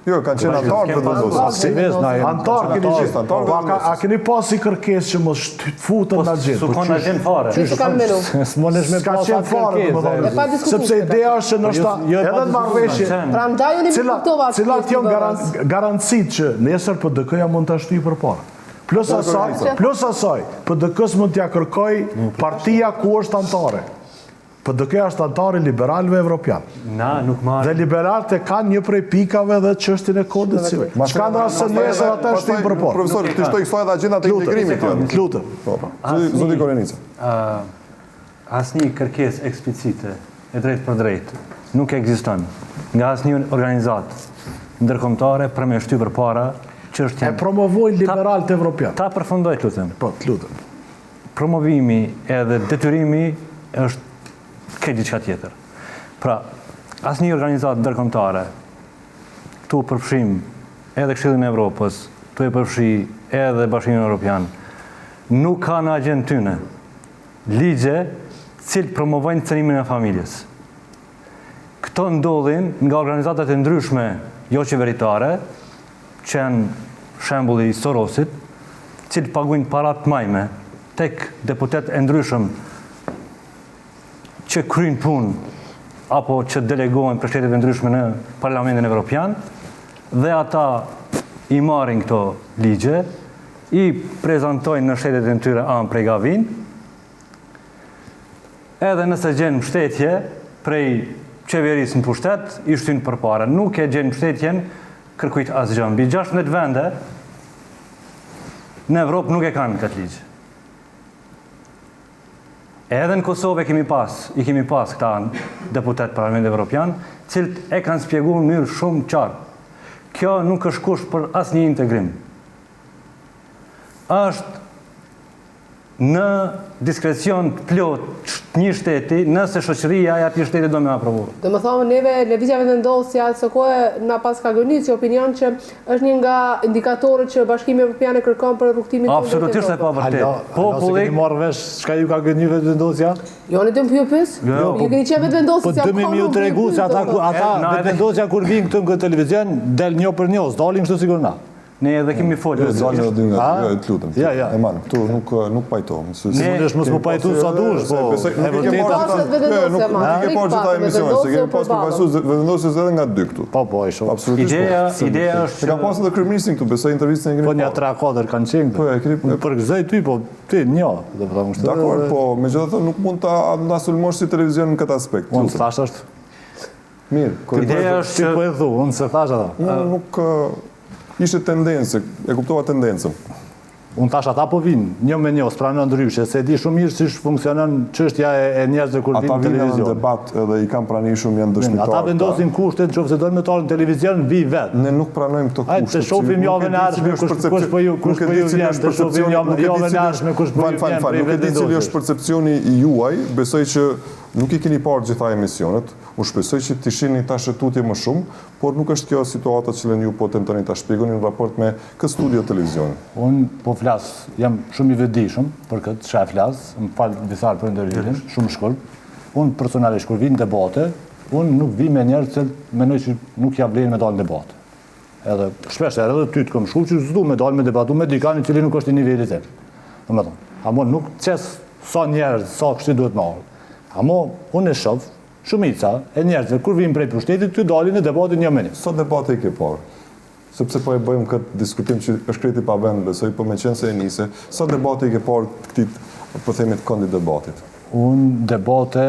Jo, kanë qenë antarë të vendosjes. Antarë keni gjithë. A keni pasi kërkesë që mos futën në gjithë? Su kanë agent fare. S'ka qenë fare, sepse ideja është që nështë edhe në marrëveshje, cilat janë garancit që nesër PDK-ja mund të ashtu i përpara. Plus asaj, PDK-s mund t'ja kërkoj partia ku është antare. PDK është antari liberalëve evropian. Dhe liberalët e kanë një prej pikave dhe çështjen e kodit civil. Çka do të nesër ata shtin përpara. Profesor, ti shtoj kësaj edhe agjendat e integrimit janë. Lutem. Zoti Korenica. Asnjë kërkesë eksplicite e drejtë për drejtë nuk ekziston nga asnjë organizatë ndërkombëtare për me shtyr përpara çështjen. E promovojnë liberalët evropian. Ta përfundoj, lutem. Po, lutem. Promovimi edhe detyrimi është këtë diçka tjetër. Pra, asnjë organizatë ndërkombëtare, këtu përfshim edhe Këshillin e Evropës, këtu e përfshi edhe Bashkimin Evropian, nuk ka në agjendën tyne ligje cilë promovojnë cënimin e familjes. Këto ndodhin nga organizatat e ndryshme jo qeveritare, që janë shembulli i Sorosit, cilë paguajnë para të majme tek deputet e ndryshëm që kryjnë punë apo që delegohen për shtetet e ndryshme në Parlamentin Evropian dhe ata i marrin këto ligje, i prezantojnë në shtetet e tyre anë prej gavin, edhe nëse gjenë mbështetje prej qeverisë në pushtet, i shtynë përpara. Nuk e gjenë mbështetjen kërkujt asgjë. Mbi 16 vende në Evropë nuk e kanë këtë ligjë. Edhe në Kosovë i kemi pas këta deputet Parlamentit Evropian, cilët e kanë spjeguar në mënyrë shumë qartë. Kjo nuk është kusht për asnjë integrim. Është në diskrecion të plot një shteti, nëse shoqëria e atij shteti do me aprovu. Do më thonë, neve lëvizjave vendosja së kohë na pas ka gënjur opinion që është një nga indikatorët që Bashkimi Evropian e kërkon për rrugtimin tonë. Absolutisht e pa vërtet. Populli keni marrë vesh çka ju ka gënjur vendosja? Jo, ne dëm pyetës. Ju keni qenë vendosja. Po dëmi ju tregu se ata vendosja kur vijnë këtu në televizion del një për një, dalin kështu sigur na. Ne edhe kemi folur. Jo, të lutem. E marr, këtu nuk pajtohem. Ne mos më pajtu sa dush, po. E vërtetë nuk ke parë gjithë emisionin, se kemi pas përfaqësues vendosjes edhe nga dy këtu. Po, e shoh. Absolutisht. Ideja është ka pasur edhe kryeministin këtu, besoj intervistën e keni. Po një 3-4 kanë qenë. Po e keni. Për gëzoj ty, po ti një, do të them kështu. Dakor, po megjithatë nuk mund ta sulmosh si televizion në këtë aspekt. Unë thash është. Mirë, ideja është që po e thu, unë se thash ata. Unë nuk ishte tendencë, e kuptova tendencën. Unë thash ata po vinë, një me një, s'pranon ndryshe, se di shumë mirë si funksionon çështja e njerëzve kur vinë në televizion. Ata vinë në debat edhe i kanë pranë shumë janë dëshmitar. Ata vendosin kushtet, nëse do të më në televizion, vi vetë. Ne nuk pranojmë këto kushte. Hajde të shohim javën e ardhshme kush po ju vjen, të shohim javën e ardhshme kush po ju vjen. Nuk e di cili është percepcioni juaj, besoj që nuk i keni parë gjitha emisionet, u shpresoj që t'i shihni tash tutje më shumë, por nuk është kjo situata që ju po tentoni ta shpjegoni në raport me këtë studio televizion. Unë po flas, jam shumë i vetëdijshëm për këtë, çfarë flas, më fal disa për ndërhyrjen, shumë shkurt. Unë personalisht kur vi në debate, unë nuk vi me njerëz që mendoj që nuk ja vlen me dalë në debat. Edhe shpesh edhe ty të kam shkuar që s'du me dalë me debatu me dikani i cili nuk është i nivelit tim. Domethënë, ama nuk çes sa njerëz, sa kështu duhet marr. Ama unë e shoh shumica e njerëzve kur vijnë prej pushtetit ty dalin në debatin një minutë. Sa debate i ke parë? Sepse po e bëjmë këtë diskutim që është kreti pa vend, besoj, po me qenë se e nise. Sa debate i ke parë këtij, po themi, të këndit debatit? Unë debate